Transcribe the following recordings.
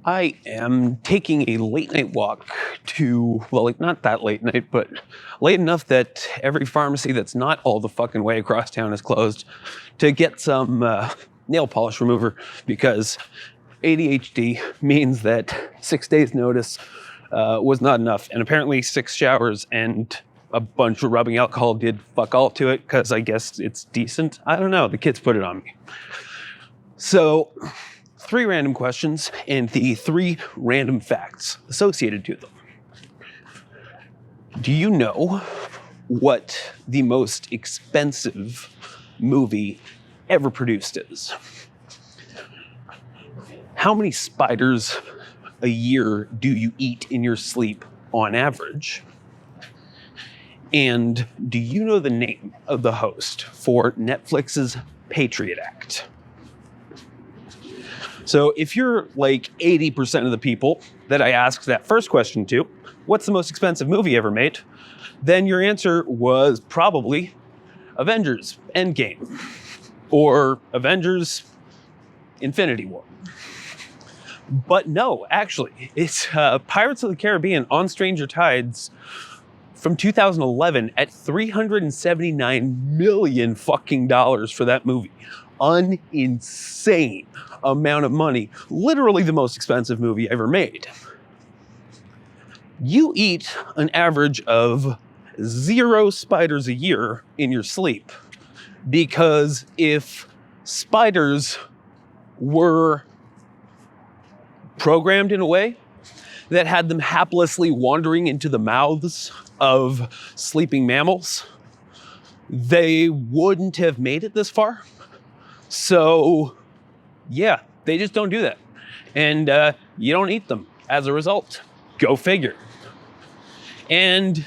I am taking a late night walk to, well, like not that late night, but late enough that every pharmacy that's not all the fucking way across town is closed to get some nail polish remover because ADHD means that 6 days notice was not enough. And apparently 6 showers and a bunch of rubbing alcohol did fuck all to it because I guess it's decent. I don't know. The kids put it on me. So 3 random questions and the 3 random facts associated to them. Do you know what the most expensive movie ever produced is? How many spiders a year do you eat in your sleep on average? And do you know the name of the host for Netflix's Patriot Act? So if you're like 80% of the people that I asked that first question to, what's the most expensive movie ever made? Then your answer was probably Avengers Endgame or Avengers Infinity War. But no, actually, it's Pirates of the Caribbean on Stranger Tides from 2011 at $379 million fucking dollars for that movie. An insane amount of money. Literally the most expensive movie ever made. You eat an average of 0 spiders a year in your sleep because if spiders were programmed in a way that had them haplessly wandering into the mouths of sleeping mammals, they wouldn't have made it this far. So, yeah, they just don't do that. And you don't eat them as a result. Go figure. And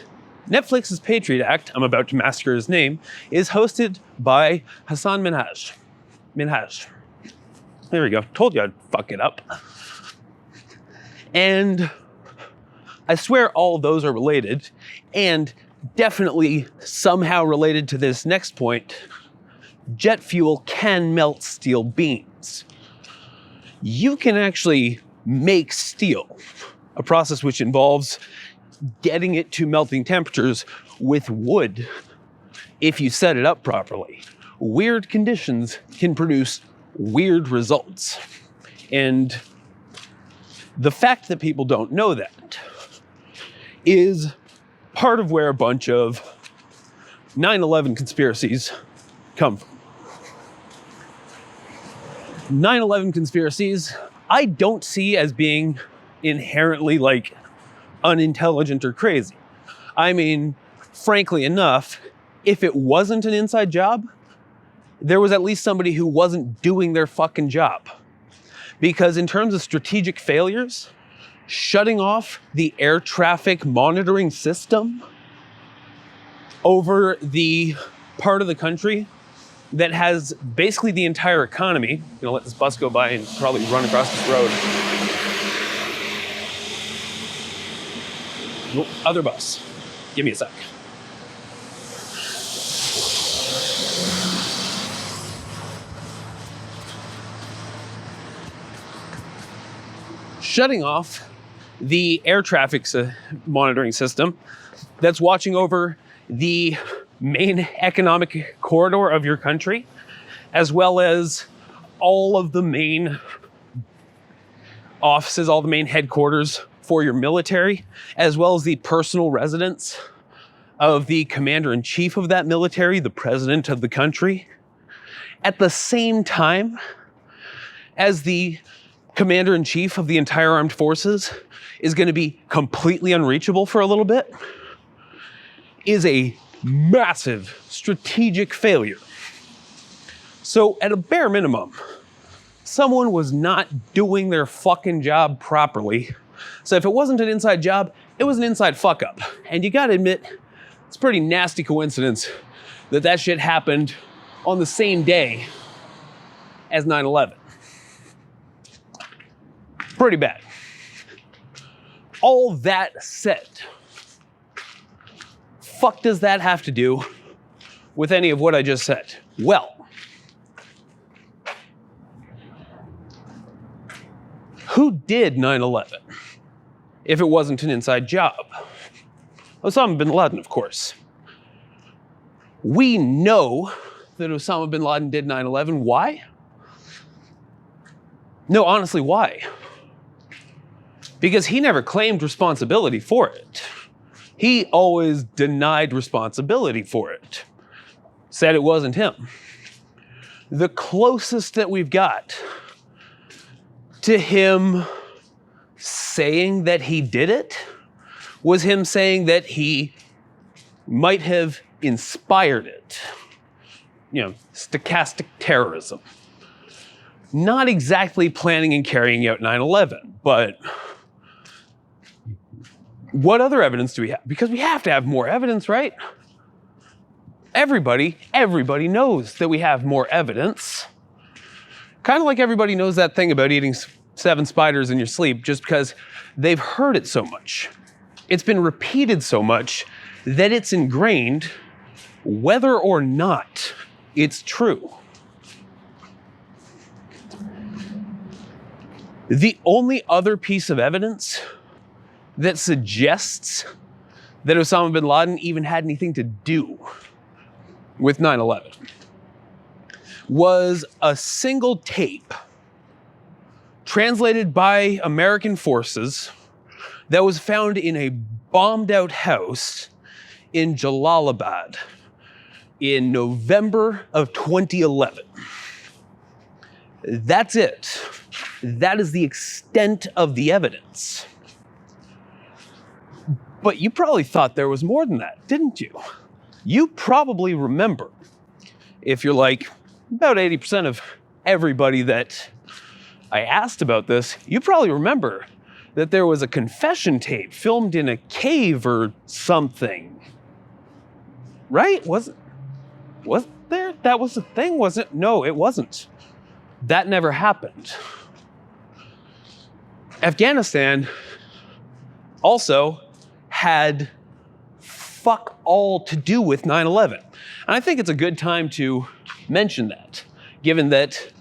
Netflix's Patriot Act, I'm about to massacre his name, is hosted by Hasan Minhaj. There we go. Told you I'd fuck it up. And I swear all of those are related, and definitely somehow related to this next point. Jet fuel can melt steel beams. You can actually make steel, a process which involves getting it to melting temperatures with wood if you set it up properly. Weird conditions can produce weird results. And the fact that people don't know that is part of where a bunch of 9/11 conspiracies come from. 9/11 conspiracies, I don't see as being inherently like unintelligent or crazy. I mean, frankly enough, if it wasn't an inside job, there was at least somebody who wasn't doing their fucking job. Because in terms of strategic failures, shutting off the air traffic monitoring system over the part of the country that has basically the entire economy. I'm gonna let this bus go by and probably run across this road. Oh, other bus. Give me a sec. Shutting off the air traffic monitoring system that's watching over the main economic corridor of your country, as well as all of the main offices, all the main headquarters for your military, as well as the personal residence of the commander-in-chief of that military, the president of the country, at the same time as the commander-in-chief of the entire armed forces is going to be completely unreachable for a little bit, is a massive strategic failure. So at a bare minimum, someone was not doing their fucking job properly. So if it wasn't an inside job, it was an inside fuck up. And you gotta admit, it's a pretty nasty coincidence that that shit happened on the same day as 9/11. Pretty bad. All that said, fuck does that have to do with any of what I just said? Well, Who did 9/11 if it wasn't an inside job? Osama bin Laden, of course. We know that Osama bin Laden did 9/11. Why? No, honestly, why? Because he never claimed responsibility for it. He always denied responsibility for it. Said it wasn't him. The closest that we've got to him saying that he did it was him saying that he might have inspired it. Stochastic terrorism. Not exactly planning and carrying out 9/11, but what other evidence do we have? Because we have to have more evidence, right? Everybody knows that we have more evidence. Kind of like everybody knows that thing about eating 7 spiders in your sleep just because they've heard it so much. It's been repeated so much that it's ingrained whether or not it's true. The only other piece of evidence that suggests that Osama bin Laden even had anything to do with 9/11 was a single tape translated by American forces that was found in a bombed out house in Jalalabad in November of 2011. That's it. That is the extent of the evidence. But you probably thought there was more than that, didn't you? You probably remember, if you're like about 80% of everybody that I asked about this, you probably remember that there was a confession tape filmed in a cave or something. Right? Was there? That was the thing, wasn't it? No, it wasn't. That never happened. Afghanistan also had fuck all to do with 9/11. And I think it's a good time to mention that, given that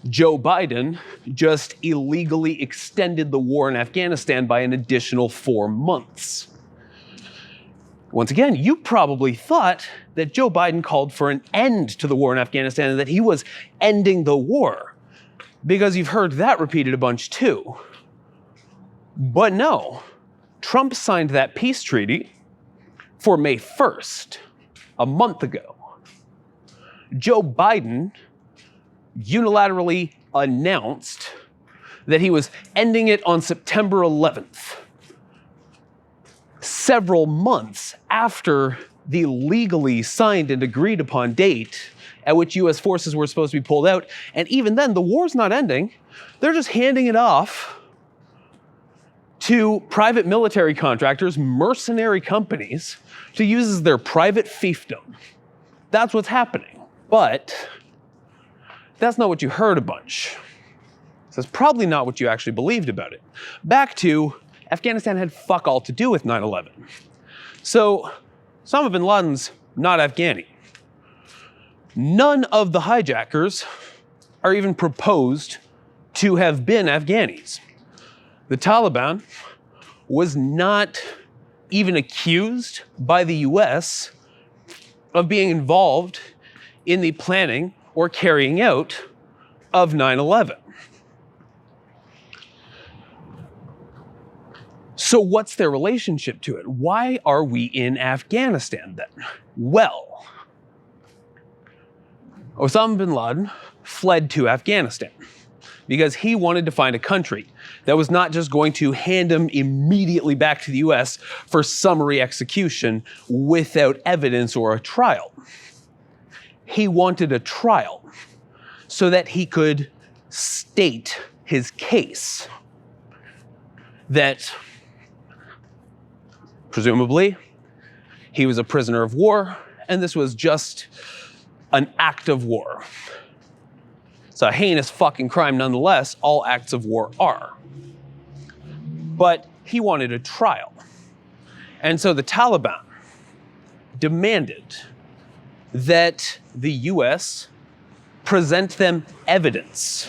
Joe Biden just illegally extended the war in Afghanistan by an additional 4 months. Once again, you probably thought that Joe Biden called for an end to the war in Afghanistan and that he was ending the war, because you've heard that repeated a bunch too. But no, Trump signed that peace treaty for May 1st, a month ago. Joe Biden unilaterally announced that he was ending it on September 11th, several months after the legally signed and agreed upon date at which US forces were supposed to be pulled out. And even then, the war's not ending. They're just handing it off to private military contractors, mercenary companies, to use as their private fiefdom. That's what's happening. But that's not what you heard a bunch. That's probably not what you actually believed about it. Back to Afghanistan had fuck all to do with 9/11. So Osama bin Laden's not Afghani. None of the hijackers are even proposed to have been Afghanis. The Taliban was not even accused by the US of being involved in the planning or carrying out of 9/11. So what's their relationship to it? Why are we in Afghanistan then? Well, Osama bin Laden fled to Afghanistan because he wanted to find a country that was not just going to hand him immediately back to the US for summary execution without evidence or a trial. He wanted a trial so that he could state his case that presumably he was a prisoner of war and this was just an act of war. It's a heinous fucking crime nonetheless, all acts of war are. But he wanted a trial. And so the Taliban demanded that the US present them evidence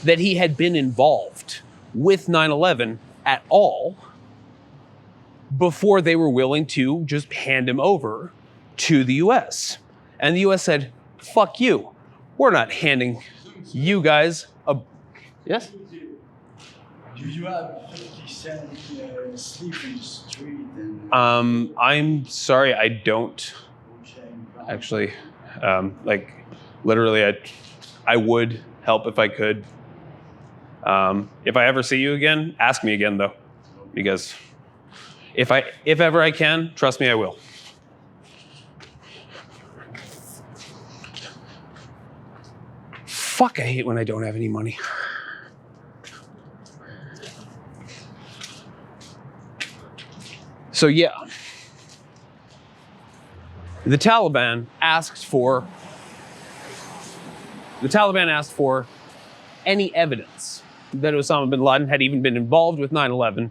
that he had been involved with 9/11 at all before they were willing to just hand him over to the US. And the US said, fuck you. We're not handing you guys a... Yes? Do you have 50 Cent sleep in the street? I'm sorry, I don't actually. Literally, I would help if I could. If I ever see you again, ask me again though, because if ever I can, trust me, I will. Fuck, I hate when I don't have any money. So yeah, the Taliban asked for any evidence that Osama bin Laden had even been involved with 9/11,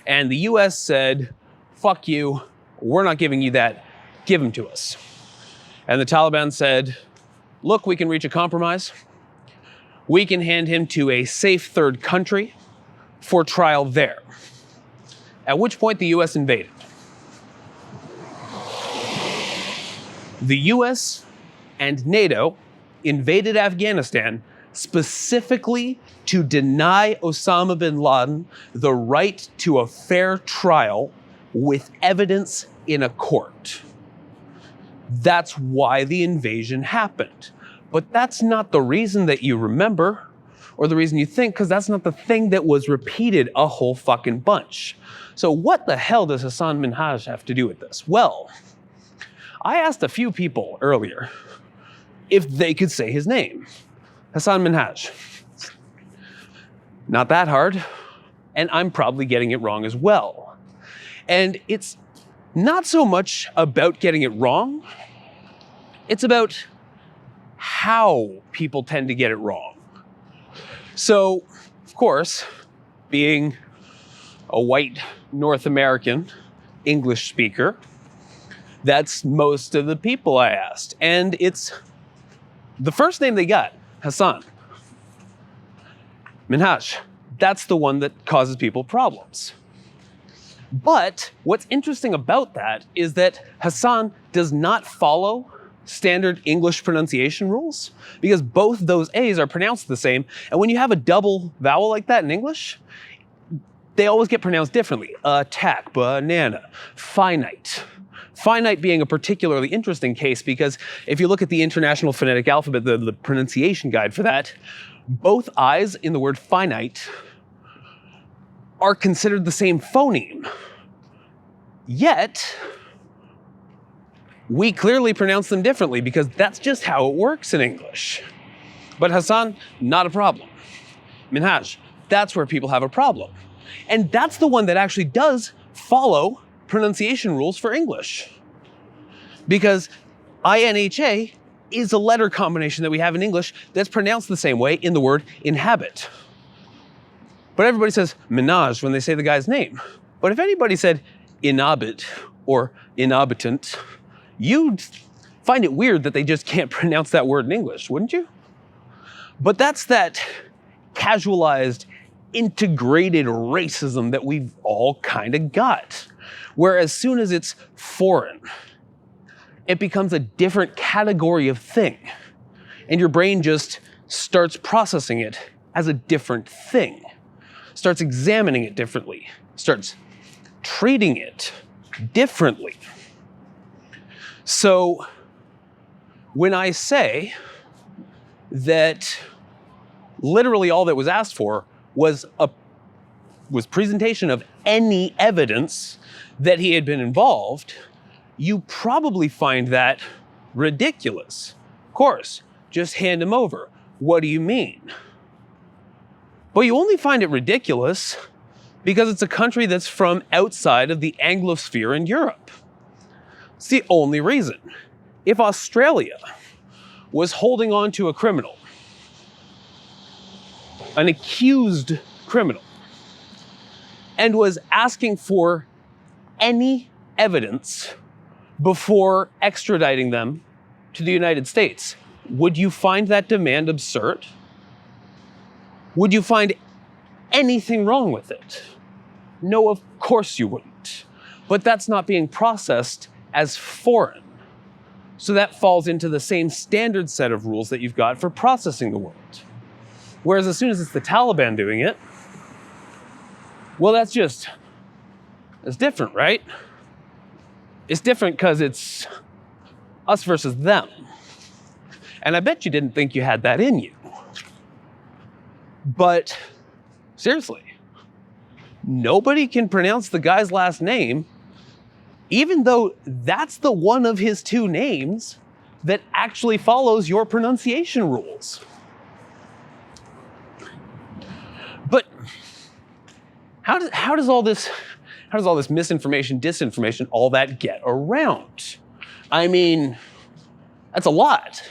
and the US said, fuck you, we're not giving you that, give them to us. And the Taliban said, look, we can reach a compromise. We can hand him to a safe third country for trial there. At which point the US invaded. The US and NATO invaded Afghanistan specifically to deny Osama bin Laden the right to a fair trial with evidence in a court. That's why the invasion happened. But that's not the reason that you remember, or the reason you think, because that's not the thing that was repeated a whole fucking bunch. So what the hell does Hassan Minhaj have to do with this? Well, I asked a few people earlier if they could say his name. Hassan Minhaj. Not that hard, and I'm probably getting it wrong as well. And it's not so much about getting it wrong, it's about how people tend to get it wrong. So, of course, being a white North American English speaker, that's most of the people I asked. And it's the first name they got, Hassan. Minhaj. That's the one that causes people problems. But what's interesting about that is that Hassan does not follow standard English pronunciation rules, because both those A's are pronounced the same. And when you have a double vowel like that in English, they always get pronounced differently. Attack, banana, finite. Finite being a particularly interesting case, because if you look at the International Phonetic Alphabet, the pronunciation guide for that, both I's in the word finite are considered the same phoneme. Yet, we clearly pronounce them differently because that's just how it works in English. But Hassan, not a problem. Minhaj, that's where people have a problem. And that's the one that actually does follow pronunciation rules for English. Because INHA is a letter combination that we have in English that's pronounced the same way in the word inhabit. But everybody says Minhaj when they say the guy's name. But if anybody said inhabit or inhabitant, you'd find it weird that they just can't pronounce that word in English, wouldn't you? But that's that casualized, integrated racism that we've all kind of got. Where as soon as it's foreign, it becomes a different category of thing. And your brain just starts processing it as a different thing, starts examining it differently, starts treating it differently. So when I say that literally all that was asked for was presentation of any evidence that he had been involved, you probably find that ridiculous. Of course, just hand him over. What do you mean? But you only find it ridiculous because it's a country that's from outside of the Anglosphere in Europe. It's the only reason. If Australia was holding on to a criminal, an accused criminal, and was asking for any evidence before extraditing them to the United States, would you find that demand absurd? Would you find anything wrong with it. No, of course you wouldn't. But that's not being processed as foreign. So that falls into the same standard set of rules that you've got for processing the world. Whereas as soon as it's the Taliban doing it, well, it's different, right? It's different because it's us versus them. And I bet you didn't think you had that in you. But seriously, nobody can pronounce the guy's last name, even though that's the one of his two names that actually follows your pronunciation rules. But how does all this misinformation, disinformation, all that get around? I mean, that's a lot.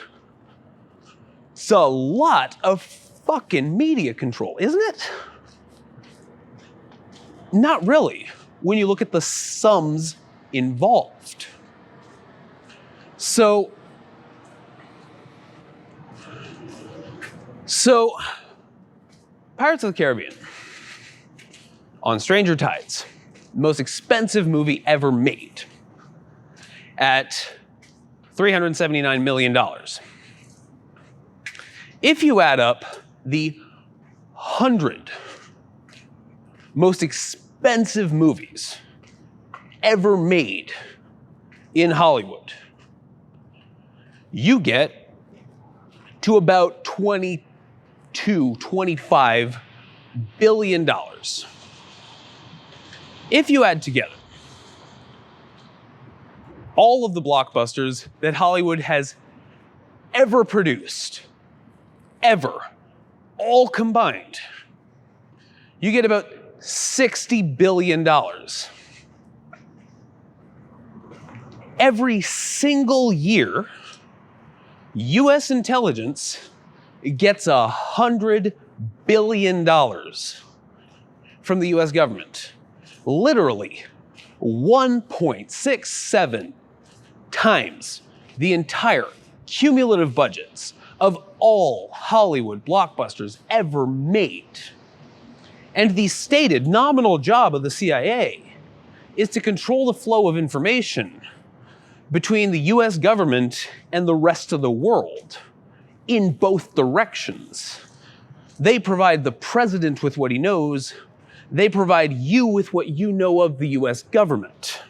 It's a lot of fucking media control, isn't it? Not really, when you look at the sums involved. So Pirates of the Caribbean on Stranger Tides, the most expensive movie ever made, at $379 million. If you add up the 100 most expensive movies ever made in Hollywood, you get to about $25 billion. If you add together all of the blockbusters that Hollywood has ever produced, all combined, you get about $60 billion. Every single year, US intelligence gets $100 billion from the US government. Literally 1.67 times the entire cumulative budgets of all Hollywood blockbusters ever made. And the stated nominal job of the CIA is to control the flow of information between the US government and the rest of the world in both directions. They provide the president with what he knows. They provide you with what you know of the US government.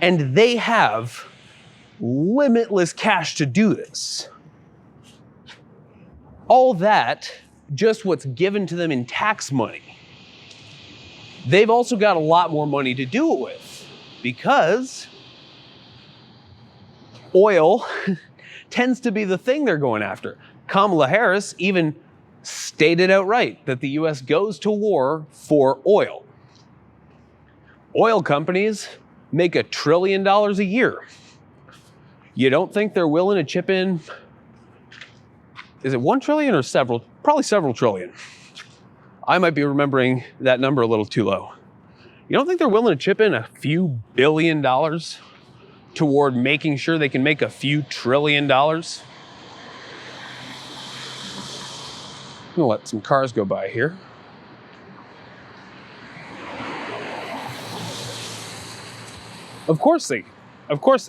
And they have limitless cash to do this. All that, just what's given to them in tax money. They've also got a lot more money to do it with, because oil tends to be the thing they're going after. Kamala Harris even stated outright that the US goes to war for oil. Oil companies make $1 trillion a year. You don't think they're willing to chip in? Is it 1 trillion or several? Probably several trillion. I might be remembering that number a little too low. You don't think they're willing to chip in a few $1 billion toward making sure they can make a few $1 trillion? I'm gonna let some cars go by here. Of course they would. Of course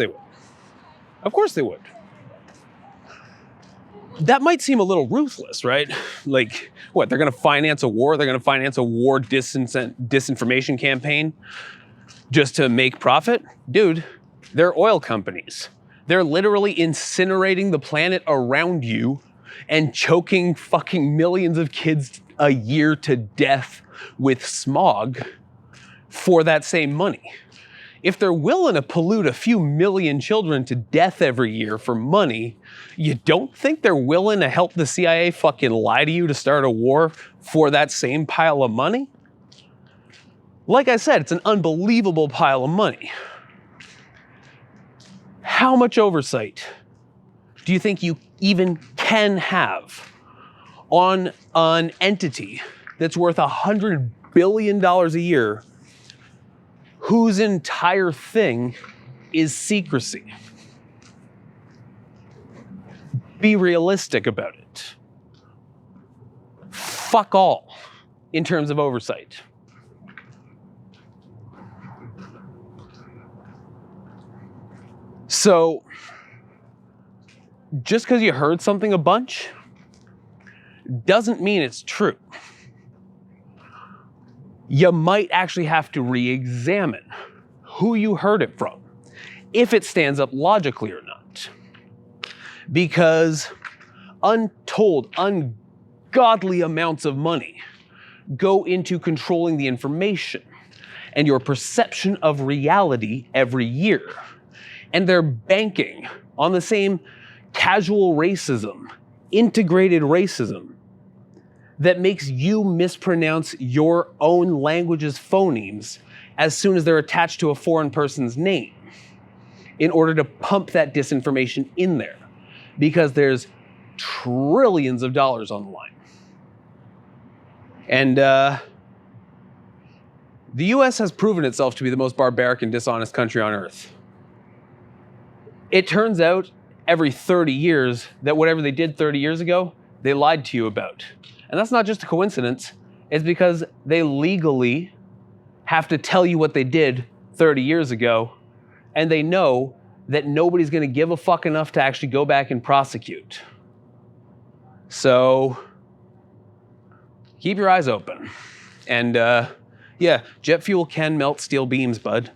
they would. That might seem a little ruthless, right? Like, what, they're gonna finance a war? They're gonna finance a war disinformation campaign just to make profit? Dude, they're oil companies. They're literally incinerating the planet around you and choking fucking millions of kids a year to death with smog for that same money. If they're willing to pollute a few million children to death every year for money, you don't think they're willing to help the CIA fucking lie to you to start a war for that same pile of money? Like I said, it's an unbelievable pile of money. How much oversight do you think you even can have on an entity that's worth $100 billion a year whose entire thing is secrecy? Be realistic about it. Fuck all. in terms of oversight. So, just because you heard something a bunch doesn't mean it's true. You might actually have to re-examine who you heard it from, if it stands up logically or not. Because untold, ungodly amounts of money go into controlling the information and your perception of reality every year. And they're banking on the same casual racism, integrated racism, that makes you mispronounce your own language's phonemes as soon as they're attached to a foreign person's name in order to pump that disinformation in there, because there's trillions of dollars on the line. And the US has proven itself to be the most barbaric and dishonest country on earth. It turns out every 30 years that whatever they did 30 years ago, they lied to you about. And that's not just a coincidence. It's because they legally have to tell you what they did 30 years ago, and they know that nobody's going to give a fuck enough to actually go back and prosecute. So keep your eyes open. And yeah, jet fuel can melt steel beams, bud.